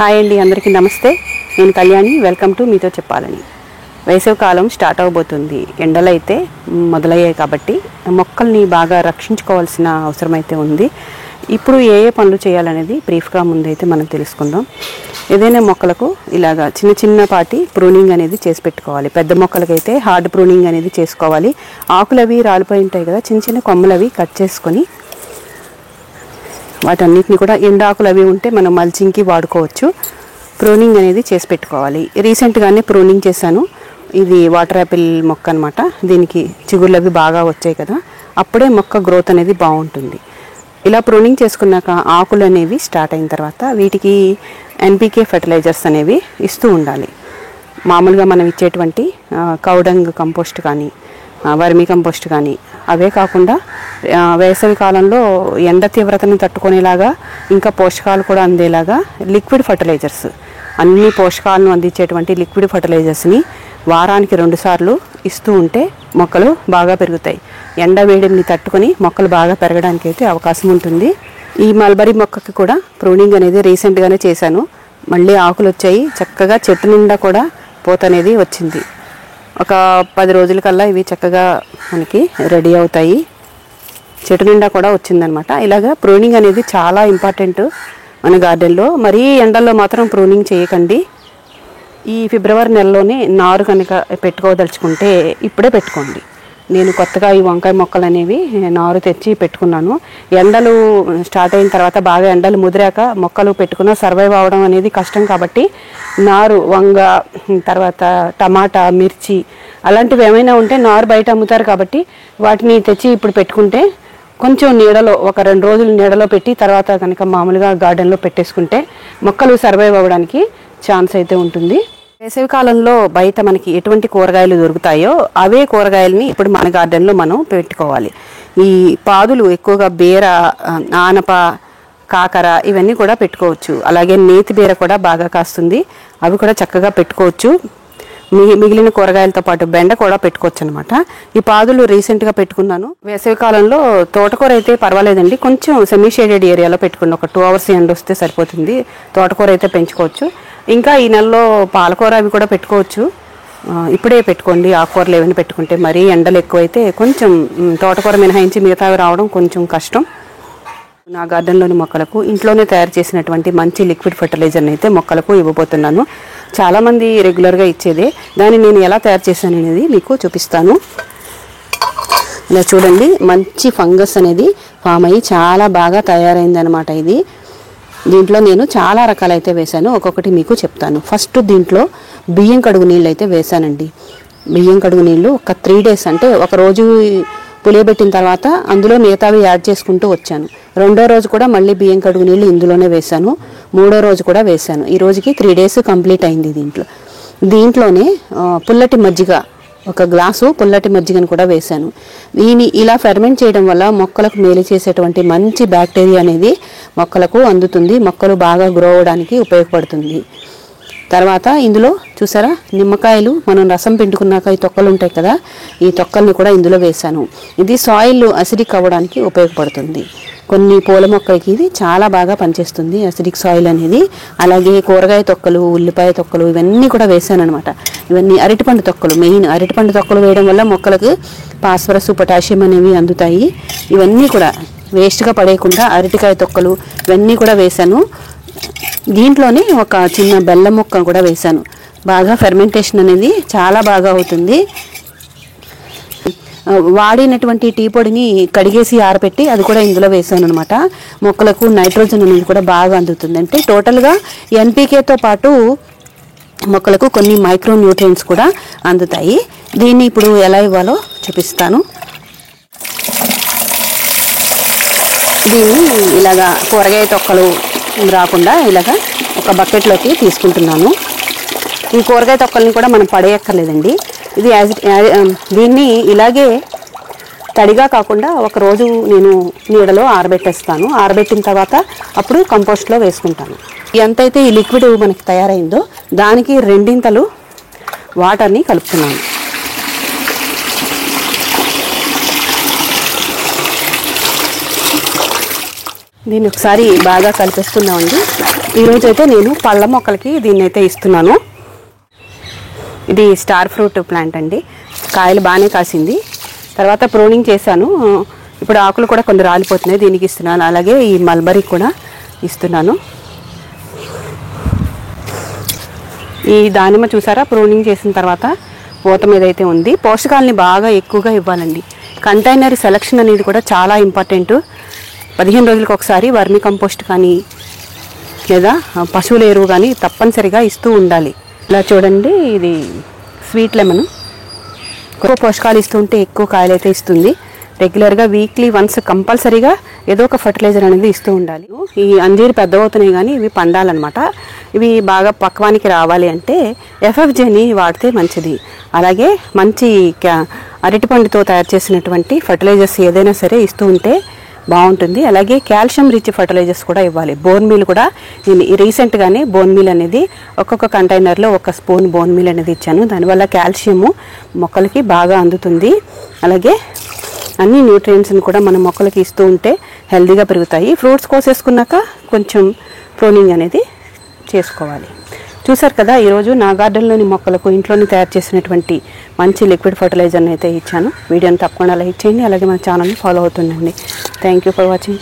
Hi అండి, అందరికీ నమస్తే. నేను కళ్యాణి. వెల్కమ్ టు మీతో చెప్పాలని. వేసవికాలం స్టార్ట్ అవబోతుంది. ఎండలు అయితే మొదలయ్యాయి కాబట్టి మొక్కల్ని బాగా రక్షించుకోవాల్సిన అవసరం అయితే ఉంది. ఇప్పుడు ఏ ఏ పనులు చేయాలనేది బ్రీఫ్గా ముందైతే మనం తెలుసుకుందాం. ఏదైనా మొక్కలకు ఇలాగా చిన్నపాటి ప్రూనింగ్ అనేది చేసి పెట్టుకోవాలి. పెద్ద మొక్కలకైతే హార్డ్ ప్రూనింగ్ అనేది చేసుకోవాలి. ఆకులు అవి రాలిపోయి ఉంటాయి కదా, చిన్న కొమ్మలు అవి కట్ చేసుకొని వాటన్నిటిని కూడా ఎండాకులు అవి ఉంటే మనం మల్చింగ్కి వాడుకోవచ్చు. ప్రూనింగ్ అనేది చేసి పెట్టుకోవాలి. రీసెంట్గానే ప్రూనింగ్ చేశాను. ఇది వాటర్ యాపిల్ మొక్క అనమాట. దీనికి చిగుళ్ళు అవి బాగా వచ్చాయి కదా, అప్పుడే మొక్క గ్రోత్ అనేది బాగుంటుంది. ఇలా ప్రూనింగ్ చేసుకున్నాక ఆకులు అనేవి స్టార్ట్ అయిన తర్వాత వీటికి ఎన్పికే ఫెర్టిలైజర్స్ అనేవి ఇస్తూ ఉండాలి. మామూలుగా మనం ఇచ్చేటువంటి కౌడంగ్ కంపోస్ట్ కానీ వర్మీ కంపోస్ట్ కానీ, అవే కాకుండా వేసవి కాలంలో ఎండ తీవ్రతను తట్టుకునేలాగా ఇంకా పోషకాలు కూడా అందేలాగా లిక్విడ్ ఫర్టిలైజర్స్, అన్ని పోషకాలను అందించేటువంటి లిక్విడ్ ఫర్టిలైజర్స్ని వారానికి 2 సార్లు ఇస్తూ ఉంటే మొక్కలు బాగా పెరుగుతాయి. ఎండ వేడిని తట్టుకొని మొక్కలు బాగా పెరగడానికి అయితే అవకాశం ఉంటుంది. ఈ మల్బరీ మొక్కకి కూడా ప్రూనింగ్ అనేది రీసెంట్గానే చేశాను. మళ్ళీ ఆకులు వచ్చాయి. చక్కగా చెట్టు నిండా కూడా పూత అనేది వచ్చింది. ఒక 10 రోజుల కల్లా ఇవి చక్కగా మనకి రెడీ అవుతాయి. చెట్టు నిండా కూడా వచ్చిందనమాట. ఇలాగా ప్రూనింగ్ అనేది చాలా ఇంపార్టెంట్ మన గార్డెన్లో. మరీ ఎండల్లో మాత్రం ప్రూనింగ్ చేయకండి. ఈ ఫిబ్రవరి నెలలోనే నారు కనుక పెట్టుకోదలుచుకుంటే ఇప్పుడే పెట్టుకోండి. నేను కొత్తగా ఈ వంకాయ మొక్కలు అనేవి నారు తెచ్చి పెట్టుకున్నాను. ఎండలు స్టార్ట్ అయిన తర్వాత బాగా ఎండలు ముదిరాక మొక్కలు పెట్టుకున్న సర్వైవ్ అవ్వడం అనేది కష్టం కాబట్టి నారు వంగ, తర్వాత టమాటా, మిర్చి అలాంటివి ఏమైనా ఉంటే నారు బయట అమ్ముతారు కాబట్టి వాటిని తెచ్చి ఇప్పుడు పెట్టుకుంటే కొంచెం నీడలో ఒక 2 రోజులు నీడలో పెట్టి తర్వాత కనుక మామూలుగా గార్డెన్లో పెట్టేసుకుంటే మొక్కలు సర్వైవ్ అవ్వడానికి ఛాన్స్ అయితే ఉంటుంది. వేసవి కాలంలో బయట మనకి ఎటువంటి కూరగాయలు దొరుకుతాయో అవే కూరగాయలని ఇప్పుడు మన గార్డెన్లో మనం పెట్టుకోవాలి. ఈ పాదులు ఎక్కువగా బీర, ఆనప, కాకర ఇవన్నీ కూడా పెట్టుకోవచ్చు. అలాగే నేతి బీర కూడా బాగా కాస్తుంది, అవి కూడా చక్కగా పెట్టుకోవచ్చు. మిగిలిన కూరగాయలతో పాటు బెండ కూడా పెట్టుకోవచ్చు అనమాట. ఈ పాదులు రీసెంట్గా పెట్టుకున్నాను. వేసవి కాలంలో తోటకూర అయితే పర్వాలేదండి, కొంచెం సెమీ షేడెడ్ ఏరియాలో పెట్టుకుని ఒక 2 అవర్స్ ఎండ వస్తే సరిపోతుంది. తోటకూర అయితే పెంచుకోవచ్చు. ఇంకా ఈ నెలలో పాలకూర అవి కూడా పెట్టుకోవచ్చు. ఇప్పుడే పెట్టుకోండి. ఆకుకూరలు ఏమైనా పెట్టుకుంటే మరీ ఎండలు ఎక్కువైతే కొంచెం తోటకూర మినహాయించి మిగతావి రావడం కొంచెం కష్టం. నా గార్డెన్లోని మొక్కలకు ఇంట్లోనే తయారు చేసినటువంటి మంచి లిక్విడ్ ఫర్టిలైజర్ని అయితే మొక్కలకు ఇవ్వబోతున్నాను. చాలామంది రెగ్యులర్గా ఇచ్చేదే. దాన్ని నేను ఎలా తయారు చేశాను అనేది మీకు చూపిస్తాను. ఇలా చూడండి, మంచి ఫంగస్ అనేది ఫామ్ అయ్యి చాలా బాగా తయారైంది అనమాట. దీంట్లో నేను చాలా రకాలైతే వేశాను. ఒక్కొక్కటి మీకు చెప్తాను. ఫస్ట్ దీంట్లో బియ్యం కడుగు నీళ్ళు అయితే వేశానండి. బియ్యం కడుగు నీళ్ళు ఒక 3 days అంటే ఒక రోజు పులియబెట్టిన తర్వాత అందులో మిగతావి యాడ్ చేసుకుంటూ వచ్చాను. 2వ రోజు కూడా మళ్ళీ బియ్యం కడుగు నీళ్ళు ఇందులోనే వేశాను. 3వ రోజు కూడా వేశాను. ఈ రోజుకి 3 days కంప్లీట్ అయింది. దీంట్లోనే పుల్లటి మజ్జిగ, ఒక గ్లాసు పుల్లటి మజ్జిగను కూడా వేశాను. దీన్ని ఇలా ఫెర్మెంట్ చేయడం వల్ల మొక్కలకు మేలు చేసేటువంటి మంచి బ్యాక్టీరియా అనేది మొక్కలకు అందుతుంది. మొక్కలు బాగా గ్రో అవ్వడానికి ఉపయోగపడుతుంది. తర్వాత ఇందులో చూసారా, నిమ్మకాయలు మనం రసం పిండుకున్నాక ఈ తొక్కలు ఉంటాయి కదా, ఈ తొక్కల్ని కూడా ఇందులో వేశాను. ఇది సాయిల్ అసిడిక్ అవ్వడానికి ఉపయోగపడుతుంది. కొన్ని పూల మొక్కలకి ఇది చాలా బాగా పనిచేస్తుంది, అసిడిక్ సాయిల్ అనేది. అలాగే కూరగాయ తొక్కలు, ఉల్లిపాయ తొక్కలు ఇవన్నీ కూడా వేశాను అనమాట. ఇవన్నీ అరటిపండు తొక్కలు, మెయిన్ అరటిపండు తొక్కలు వేయడం వల్ల మొక్కలకు ఫాస్ఫరస్, పొటాషియం అనేవి అందుతాయి. ఇవన్నీ కూడా వేస్ట్గా పడేయకుండా అరటికాయ తొక్కలు ఇవన్నీ కూడా వేశాను. దీంట్లోనే ఒక చిన్న బెల్లం ముక్క కూడా వేశాను. బాగా ఫెర్మెంటేషన్ అనేది చాలా బాగా అవుతుంది. వాడినటువంటి టీ పొడిని కడిగేసి ఆరబెట్టి అది కూడా ఇందులో వేసాను అనమాట. మొక్కలకు నైట్రోజన్ అనేది కూడా బాగా అందుతుంది. అంటే టోటల్గా ఎన్పీకేతో పాటు మొక్కలకు కొన్ని మైక్రో న్యూట్రియంట్స్ కూడా అందుతాయి. దీన్ని ఇప్పుడు ఎలా ఇవ్వాలో చూపిస్తాను. దీన్ని ఇలాగా కూరగాయ తొక్కలు రాకుండా ఇలాగా ఒక బకెట్లోకి తీసుకుంటున్నాను. ఈ కూరగాయ తొక్కల్ని కూడా మనం పడేయక్కర్లేదండి. దీన్ని ఇలాగే తడిగా కాకుండా ఒక రోజు నేను నీడలో ఆరబెట్టేస్తాను. ఆరబెట్టిన తర్వాత అప్పుడు కంపోస్ట్లో వేసుకుంటాను. ఎంతైతే ఈ లిక్విడ్ మనకి తయారైందో దానికి 2 వాటర్ని కలుపుతున్నాను. దీన్ని ఒకసారి బాగా కలిపేస్తున్నామండి. ఈరోజైతే నేను పళ్ళ మొక్కలకి దీన్ని అయితే ఇస్తున్నాను. ఇది స్టార్ ఫ్రూట్ ప్లాంట్ అండి. కాయలు బాగానే కాసింది. తర్వాత ప్రూనింగ్ చేశాను. ఇప్పుడు ఆకులు కూడా కొన్ని రాలిపోతున్నాయి, దీనికి ఇస్తున్నాను. అలాగే ఈ మల్బరీ కూడా ఇస్తున్నాను. ఈ దానిమ్మ చూసారా, ప్రూనింగ్ చేసిన తర్వాత పూత మీద అయితే ఉంది. పోషకాలని బాగా ఎక్కువగా ఇవ్వాలండి. కంటైనర్ సెలక్షన్ అనేది కూడా చాలా ఇంపార్టెంట్. 15 రోజులకు ఒకసారి వర్మి కంపోస్ట్ కానీ లేదా పశువుల ఎరువు కానీ తప్పనిసరిగా ఇస్తూ ఉండాలి. ఇలా చూడండి, ఇది స్వీట్ లెమన్. ఎక్కువ పోషకాలు ఇస్తుంటే ఎక్కువ కాయలు అయితే ఇస్తుంది. రెగ్యులర్గా వీక్లీ వన్స్ కంపల్సరీగా ఏదో ఒక ఫర్టిలైజర్ అనేది ఇస్తూ ఉండాలి. ఈ అంజీరు పెద్ద అవుతున్నాయి కానీ ఇవి పండాలన్నమాట. ఇవి బాగా పక్వానికి రావాలి అంటే FFJని వాడితే మంచిది. అలాగే మంచి అరటిపండుతో తయారు చేసినటువంటి ఫర్టిలైజర్స్ ఏదైనా సరే ఇస్తూ ఉంటే బాగుంటుంది. అలాగే కాల్షియం రిచ్ ఫర్టిలైజర్స్ కూడా ఇవ్వాలి. బోన్ మీల్ కూడా నేను రీసెంట్గానే బోన్ మీల్ అనేది ఒక్కొక్క కంటైనర్లో 1 స్పూన్ బోన్ మీల్ అనేది ఇచ్చాను. దానివల్ల కాల్షియము మొక్కలకి బాగా అందుతుంది. అలాగే అన్ని న్యూట్రియంట్స్ని కూడా మన మొక్కలకి ఇస్తూ ఉంటే హెల్తీగా పెరుగుతాయి. ఫ్రూట్స్ కోసేసుకున్నాక కొంచెం ప్రూనింగ్ అనేది చేసుకోవాలి. చూసారు కదా, ఈరోజు నా గార్డెన్లోని మొక్కలకు ఇంట్లోనే తయారు చేసినటువంటి మంచి లిక్విడ్ ఫర్టిలైజర్ని అయితే ఇచ్చాను. వీడియోని తప్పకుండా లైక్ చేయండి. అలాగే మన ఛానల్ని ఫాలో అవుతుండండి. Thank you for watching.